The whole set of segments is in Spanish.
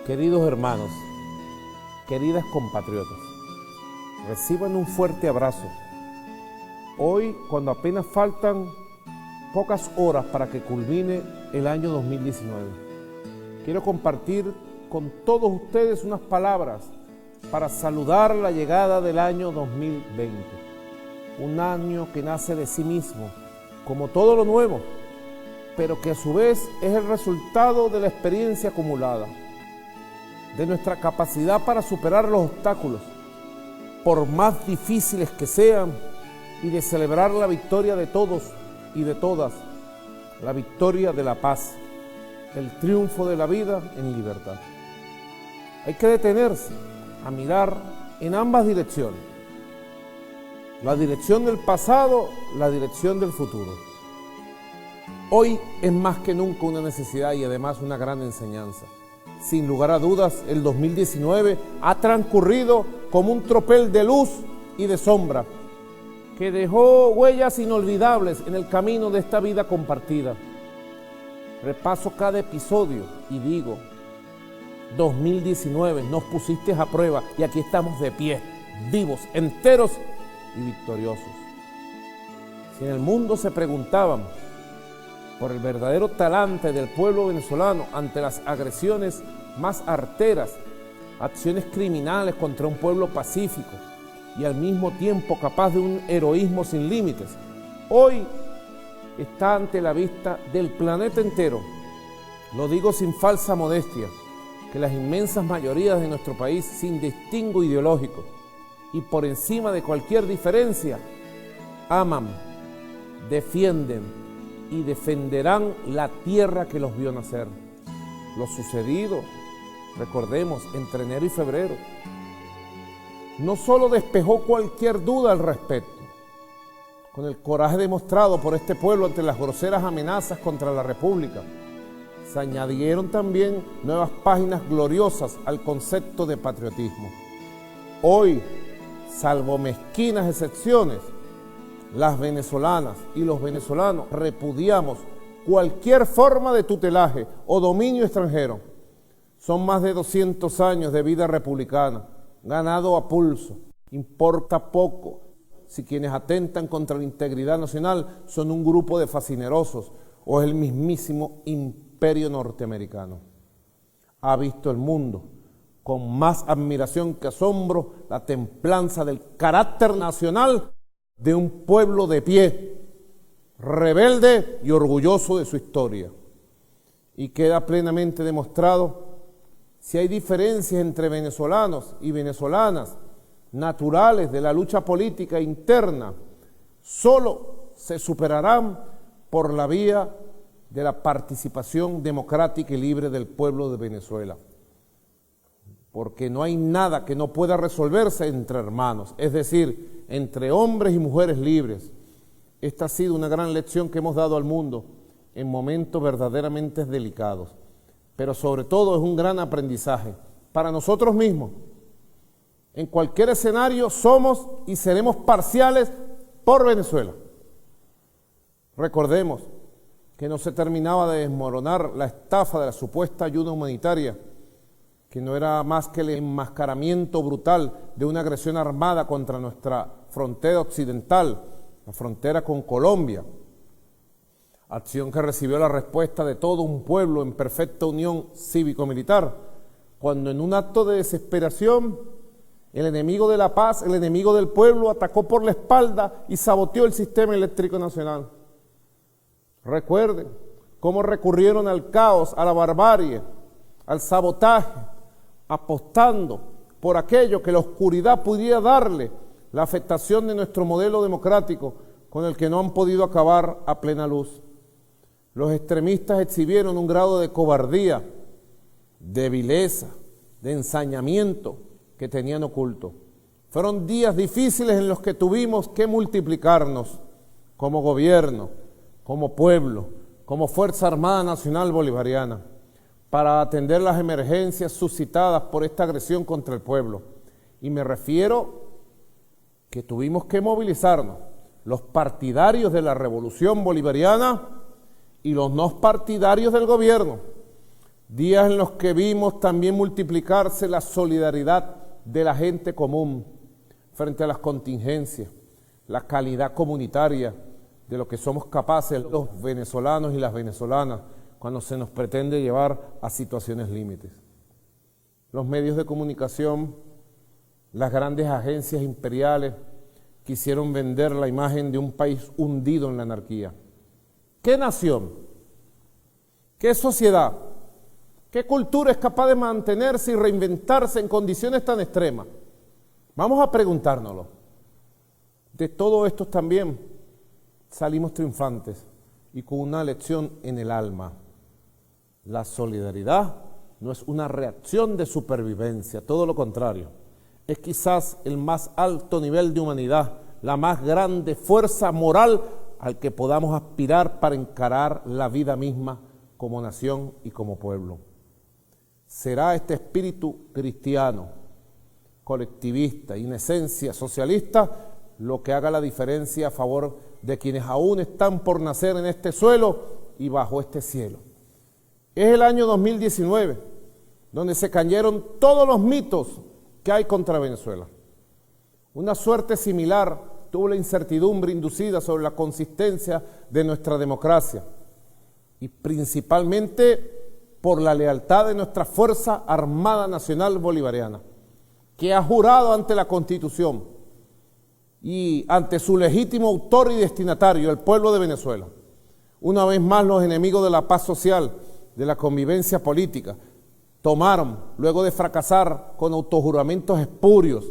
Queridos hermanos, queridas compatriotas, reciban un fuerte abrazo. Hoy, cuando apenas faltan pocas horas para que culmine el año 2019, quiero compartir con todos ustedes unas palabras para saludar la llegada del año 2020. Un año que nace de sí mismo, como todo lo nuevo, pero que a su vez es el resultado de la experiencia acumulada, de nuestra capacidad para superar los obstáculos, por más difíciles que sean, y de celebrar la victoria de todos y de todas, la victoria de la paz, el triunfo de la vida en libertad. Hay que detenerse a mirar en ambas direcciones, la dirección del pasado, la dirección del futuro. Hoy es más que nunca una necesidad y además una gran enseñanza. Sin lugar a dudas, el 2019 ha transcurrido como un tropel de luz y de sombra, que dejó huellas inolvidables en el camino de esta vida compartida. Repaso cada episodio y digo, 2019 nos pusiste a prueba y aquí estamos de pie, vivos, enteros y victoriosos. Si en el mundo se preguntaban por el verdadero talante del pueblo venezolano ante las agresiones más arteras, acciones criminales contra un pueblo pacífico y al mismo tiempo capaz de un heroísmo sin límites, hoy está ante la vista del planeta entero. Lo digo sin falsa modestia, que las inmensas mayorías de nuestro país, sin distingo ideológico y por encima de cualquier diferencia, aman, defienden y defenderán la tierra que los vio nacer. Lo sucedido, recordemos, entre enero y febrero, no solo despejó cualquier duda al respecto, con el coraje demostrado por este pueblo ante las groseras amenazas contra la República, se añadieron también nuevas páginas gloriosas al concepto de patriotismo. Hoy, salvo mezquinas excepciones, las venezolanas y los venezolanos repudiamos cualquier forma de tutelaje o dominio extranjero. Son más de 200 años de vida republicana, ganado a pulso. Importa poco si quienes atentan contra la integridad nacional son un grupo de fascinerosos o es el mismísimo imperio norteamericano. Ha visto el mundo con más admiración que asombro la templanza del carácter nacional de un pueblo de pie, rebelde y orgulloso de su historia. Y queda plenamente demostrado, si hay diferencias entre venezolanos y venezolanas naturales de la lucha política interna, solo se superarán por la vía de la participación democrática y libre del pueblo de Venezuela. Porque no hay nada que no pueda resolverse entre hermanos, es decir, entre hombres y mujeres libres. Esta ha sido una gran lección que hemos dado al mundo en momentos verdaderamente delicados, pero sobre todo es un gran aprendizaje para nosotros mismos. En cualquier escenario somos y seremos parciales por Venezuela. Recordemos que no se terminaba de desmoronar la estafa de la supuesta ayuda humanitaria, que no era más que el enmascaramiento brutal de una agresión armada contra nuestra frontera occidental, la frontera con Colombia, acción que recibió la respuesta de todo un pueblo en perfecta unión cívico-militar, cuando en un acto de desesperación el enemigo de la paz, el enemigo del pueblo, atacó por la espalda y saboteó el sistema eléctrico nacional. Recuerden cómo recurrieron al caos, a la barbarie, al sabotaje, apostando por aquello que la oscuridad pudiera darle la afectación de nuestro modelo democrático, con el que no han podido acabar a plena luz. Los extremistas exhibieron un grado de cobardía, de vileza, de ensañamiento que tenían oculto. Fueron días difíciles en los que tuvimos que multiplicarnos como gobierno, como pueblo, como Fuerza Armada Nacional Bolivariana, para atender las emergencias suscitadas por esta agresión contra el pueblo. Y me refiero que tuvimos que movilizarnos, los partidarios de la revolución bolivariana y los no partidarios del gobierno, días en los que vimos también multiplicarse la solidaridad de la gente común frente a las contingencias, la calidad comunitaria de lo que somos capaces los venezolanos y las venezolanas cuando se nos pretende llevar a situaciones límites. Los medios de comunicación, las grandes agencias imperiales quisieron vender la imagen de un país hundido en la anarquía. ¿Qué nación? ¿Qué sociedad? ¿Qué cultura es capaz de mantenerse y reinventarse en condiciones tan extremas? Vamos a preguntárnoslo. De todo esto también salimos triunfantes y con una lección en el alma. La solidaridad no es una reacción de supervivencia, todo lo contrario. Es quizás el más alto nivel de humanidad, la más grande fuerza moral al que podamos aspirar para encarar la vida misma como nación y como pueblo. Será este espíritu cristiano, colectivista y en esencia socialista lo que haga la diferencia a favor de quienes aún están por nacer en este suelo y bajo este cielo. Es el año 2019, donde se cayeron todos los mitos que hay contra Venezuela. Una suerte similar tuvo la incertidumbre inducida sobre la consistencia de nuestra democracia y principalmente por la lealtad de nuestra Fuerza Armada Nacional Bolivariana, que ha jurado ante la Constitución y ante su legítimo autor y destinatario, el pueblo de Venezuela. Una vez más, los enemigos de la paz social, de la convivencia política, tomaron, luego de fracasar con autojuramentos espurios,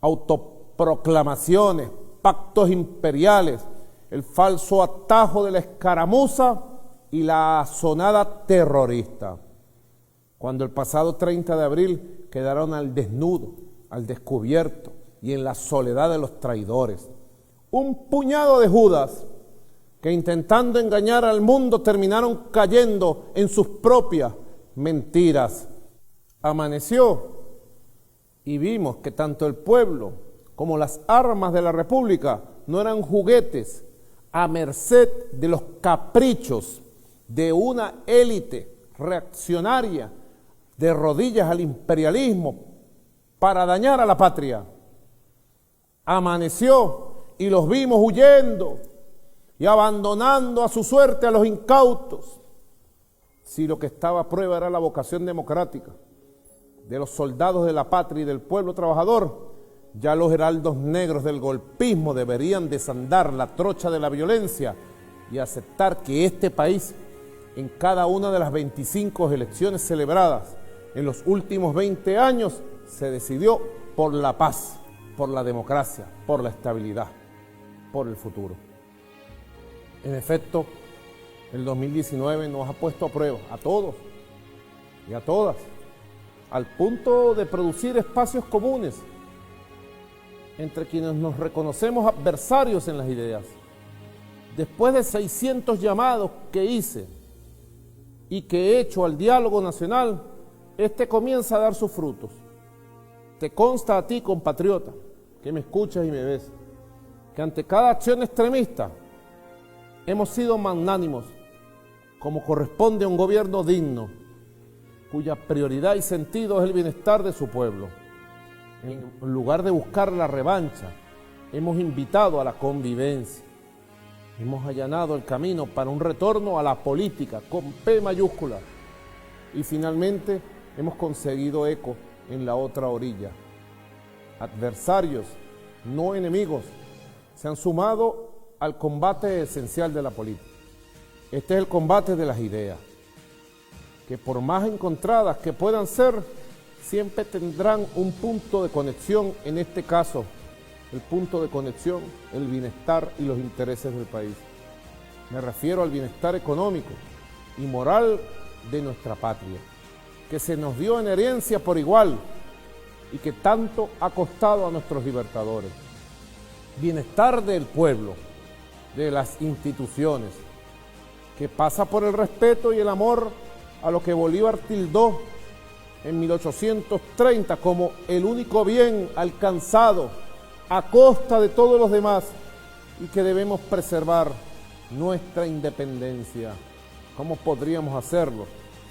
autoproclamaciones, pactos imperiales, el falso atajo de la escaramuza y la asonada terrorista. Cuando el pasado 30 de abril quedaron al desnudo, al descubierto y en la soledad de los traidores. Un puñado de Judas que intentando engañar al mundo terminaron cayendo en sus propias mentiras. Amaneció y vimos que tanto el pueblo como las armas de la República no eran juguetes a merced de los caprichos de una élite reaccionaria de rodillas al imperialismo para dañar a la patria. Amaneció y los vimos huyendo y abandonando a su suerte a los incautos. Si lo que estaba a prueba era la vocación democrática de los soldados de la patria y del pueblo trabajador, ya los heraldos negros del golpismo deberían desandar la trocha de la violencia y aceptar que este país, en cada una de las 25 elecciones celebradas en los últimos 20 años, se decidió por la paz, por la democracia, por la estabilidad, por el futuro. En efecto, el 2019 nos ha puesto a prueba a todos y a todas, al punto de producir espacios comunes entre quienes nos reconocemos adversarios en las ideas. Después de 600 llamados que hice y que he hecho al diálogo nacional, este comienza a dar sus frutos. Te consta a ti, compatriota, que me escuchas y me ves, que ante cada acción extremista hemos sido magnánimos, como corresponde a un gobierno digno, cuya prioridad y sentido es el bienestar de su pueblo. En lugar de buscar la revancha, hemos invitado a la convivencia. Hemos allanado el camino para un retorno a la política con P mayúscula. Y finalmente hemos conseguido eco en la otra orilla. Adversarios, no enemigos, se han sumado al combate esencial de la política. Este es el combate de las ideas, que por más encontradas que puedan ser, siempre tendrán un punto de conexión, en este caso, el punto de conexión, el bienestar y los intereses del país. Me refiero al bienestar económico y moral de nuestra patria, que se nos dio en herencia por igual y que tanto ha costado a nuestros libertadores. Bienestar del pueblo, de las instituciones, que pasa por el respeto y el amor a lo que Bolívar tildó en 1830 como el único bien alcanzado a costa de todos los demás y que debemos preservar nuestra independencia. ¿Cómo podríamos hacerlo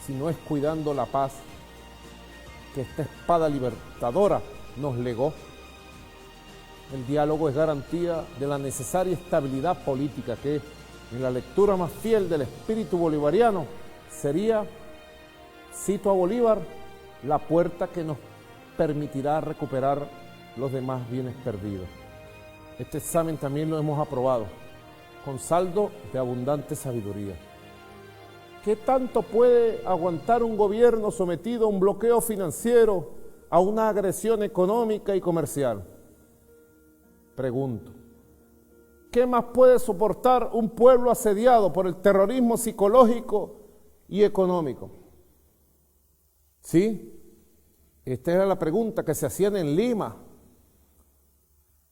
si no es cuidando la paz que esta espada libertadora nos legó. El diálogo es garantía de la necesaria estabilidad política que, en la lectura más fiel del espíritu bolivariano, sería, cito a Bolívar, la puerta que nos permitirá recuperar los demás bienes perdidos. Este examen también lo hemos aprobado, con saldo de abundante sabiduría. ¿Qué tanto puede aguantar un gobierno sometido a un bloqueo financiero, a una agresión económica y comercial? Pregunto, ¿qué más puede soportar un pueblo asediado por el terrorismo psicológico y económico? ¿Sí? Esta era la pregunta que se hacían en Lima,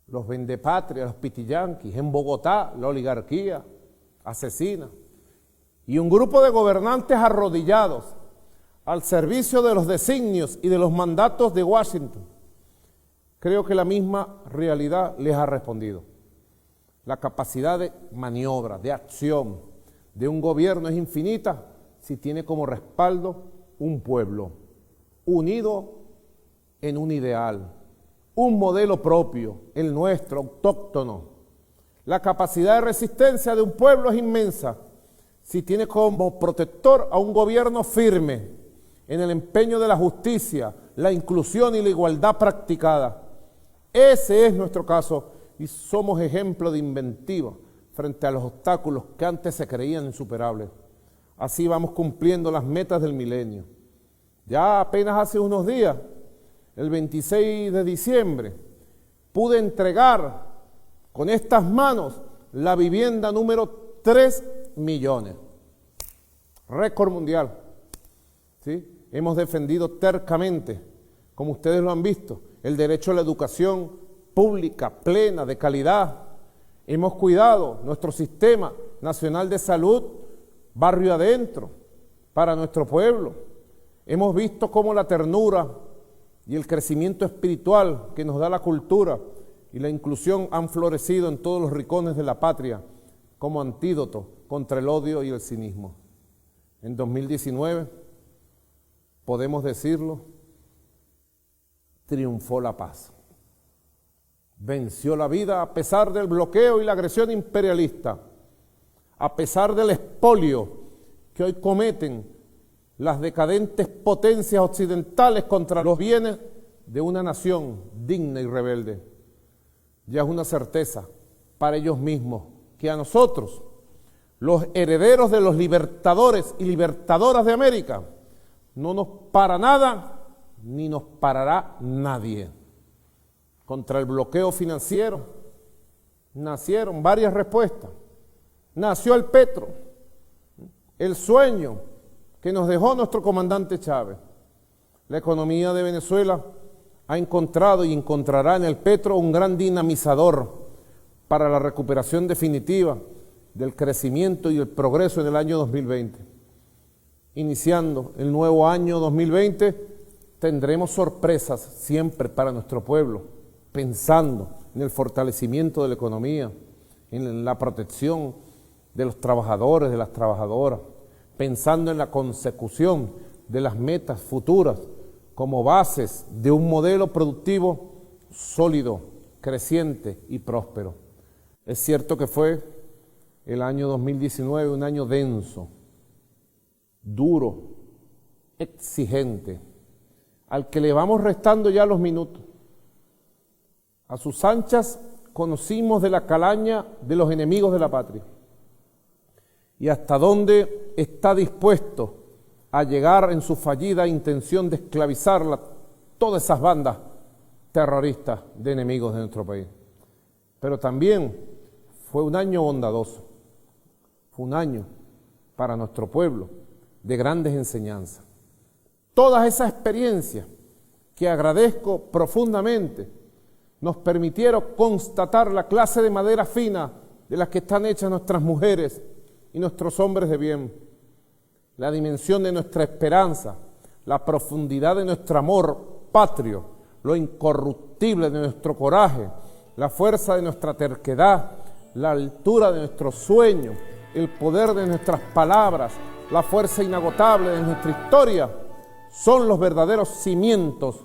los vendepatrias, los pitiyanquis, en Bogotá, la oligarquía asesina, y un grupo de gobernantes arrodillados al servicio de los designios y de los mandatos de Washington. Creo que la misma realidad les ha respondido. La capacidad de maniobra, de acción de un gobierno es infinita si tiene como respaldo un pueblo unido en un ideal, un modelo propio, el nuestro, autóctono. La capacidad de resistencia de un pueblo es inmensa si tiene como protector a un gobierno firme en el empeño de la justicia, la inclusión y la igualdad practicada. Ese es nuestro caso y somos ejemplo de inventiva frente a los obstáculos que antes se creían insuperables. Así vamos cumpliendo las metas del milenio. Ya apenas hace unos días, el 26 de diciembre, pude entregar con estas manos la vivienda número 3 millones. Récord mundial. ¿Sí? Hemos defendido tercamente, como ustedes lo han visto, el derecho a la educación pública, plena, de calidad. Hemos cuidado nuestro sistema nacional de salud, barrio adentro, para nuestro pueblo. Hemos visto cómo la ternura y el crecimiento espiritual que nos da la cultura y la inclusión han florecido en todos los rincones de la patria como antídoto contra el odio y el cinismo. En 2019, podemos decirlo, triunfó la paz. Venció la vida a pesar del bloqueo y la agresión imperialista, a pesar del expolio que hoy cometen las decadentes potencias occidentales contra los bienes de una nación digna y rebelde. Ya es una certeza para ellos mismos que a nosotros, los herederos de los libertadores y libertadoras de América, no nos para nada ni nos parará nadie. Contra el bloqueo financiero nacieron varias respuestas. Nació el petro, el sueño que nos dejó nuestro comandante Chávez. La economía de Venezuela ha encontrado y encontrará en el petro un gran dinamizador para la recuperación definitiva del crecimiento y el progreso en el año 2020. Iniciando el nuevo año 2020, tendremos sorpresas siempre para nuestro pueblo, pensando en el fortalecimiento de la economía, en la protección de los trabajadores, de las trabajadoras, pensando en la consecución de las metas futuras como bases de un modelo productivo sólido, creciente y próspero. Es cierto que fue el año 2019 un año denso, duro, exigente, al que le vamos restando ya los minutos. A sus anchas conocimos de la calaña de los enemigos de la patria y hasta dónde está dispuesto a llegar en su fallida intención de esclavizar todas esas bandas terroristas de enemigos de nuestro país. Pero también fue un año bondadoso, fue un año para nuestro pueblo de grandes enseñanzas. Todas esas experiencias que agradezco profundamente nos permitieron constatar la clase de madera fina de las que están hechas nuestras mujeres y nuestros hombres de bien, la dimensión de nuestra esperanza, la profundidad de nuestro amor patrio, lo incorruptible de nuestro coraje, la fuerza de nuestra terquedad, la altura de nuestros sueños, el poder de nuestras palabras la fuerza inagotable de nuestra historia, son los verdaderos cimientos,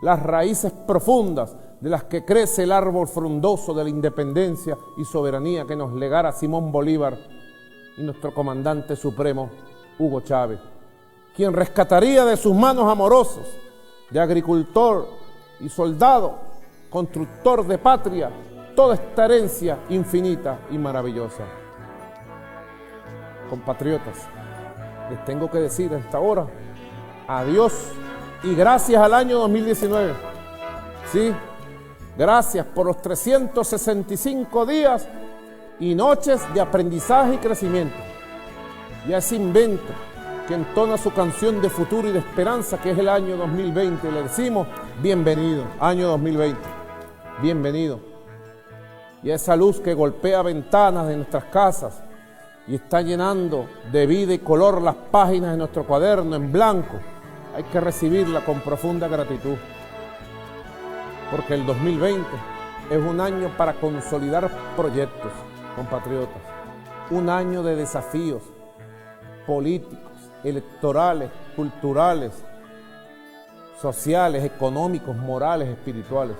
las raíces profundas de las que crece el árbol frondoso de la independencia y soberanía que nos legara Simón Bolívar y nuestro comandante supremo, Hugo Chávez, quien rescataría de sus manos amorosas, de agricultor y soldado, constructor de patria, toda esta herencia infinita y maravillosa. Compatriotas, les tengo que decir a esta hora, adiós y gracias al año 2019. Sí, gracias por los 365 días y noches de aprendizaje y crecimiento. Y a ese invento que entona su canción de futuro y de esperanza, que es el año 2020, le decimos bienvenido, año 2020, bienvenido. Y a esa luz que golpea ventanas de nuestras casas y está llenando de vida y color las páginas de nuestro cuaderno en blanco, hay que recibirla con profunda gratitud, porque el 2020 es un año para consolidar proyectos, compatriotas, un año de desafíos políticos, electorales, culturales, sociales, económicos, morales, espirituales.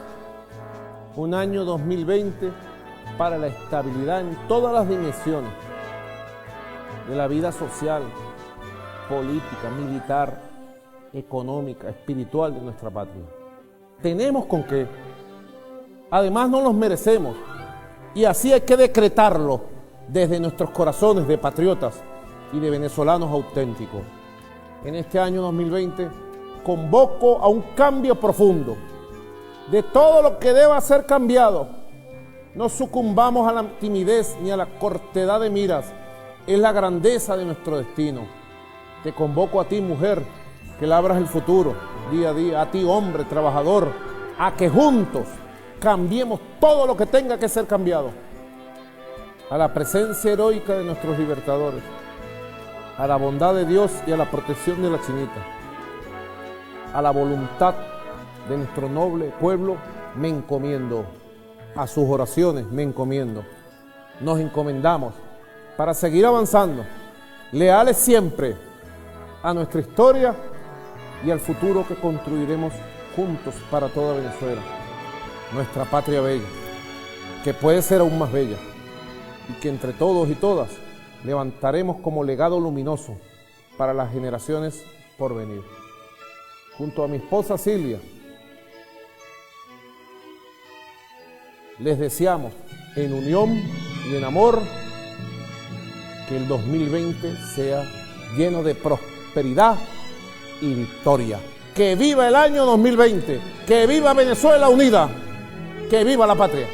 Un año 2020 para la estabilidad en todas las dimensiones de la vida social, política, militar, económica, espiritual de nuestra patria. Tenemos con qué. Además nos los merecemos y así hay que decretarlo desde nuestros corazones de patriotas y de venezolanos auténticos. En este año 2020 convoco a un cambio profundo de todo lo que deba ser cambiado. No sucumbamos a la timidez ni a la cortedad de miras, es la grandeza de nuestro destino. Te convoco a ti, mujer, que labras el futuro día a día, a ti, hombre, trabajador, a que juntos cambiemos todo lo que tenga que ser cambiado, a la presencia heroica de nuestros libertadores, a la bondad de Dios y a la protección de la Chinita, a la voluntad de nuestro noble pueblo me encomiendo, a sus oraciones me encomiendo. Nos encomendamos para seguir avanzando, leales siempre a nuestra historia y al futuro que construiremos juntos para toda Venezuela, nuestra patria bella, que puede ser aún más bella, y que entre todos y todas levantaremos como legado luminoso para las generaciones por venir. Junto a mi esposa Silvia, les deseamos en unión y en amor que el 2020 sea lleno de prosperidad y victoria. ¡Que viva el año 2020! ¡Que viva Venezuela unida! ¡Que viva la patria!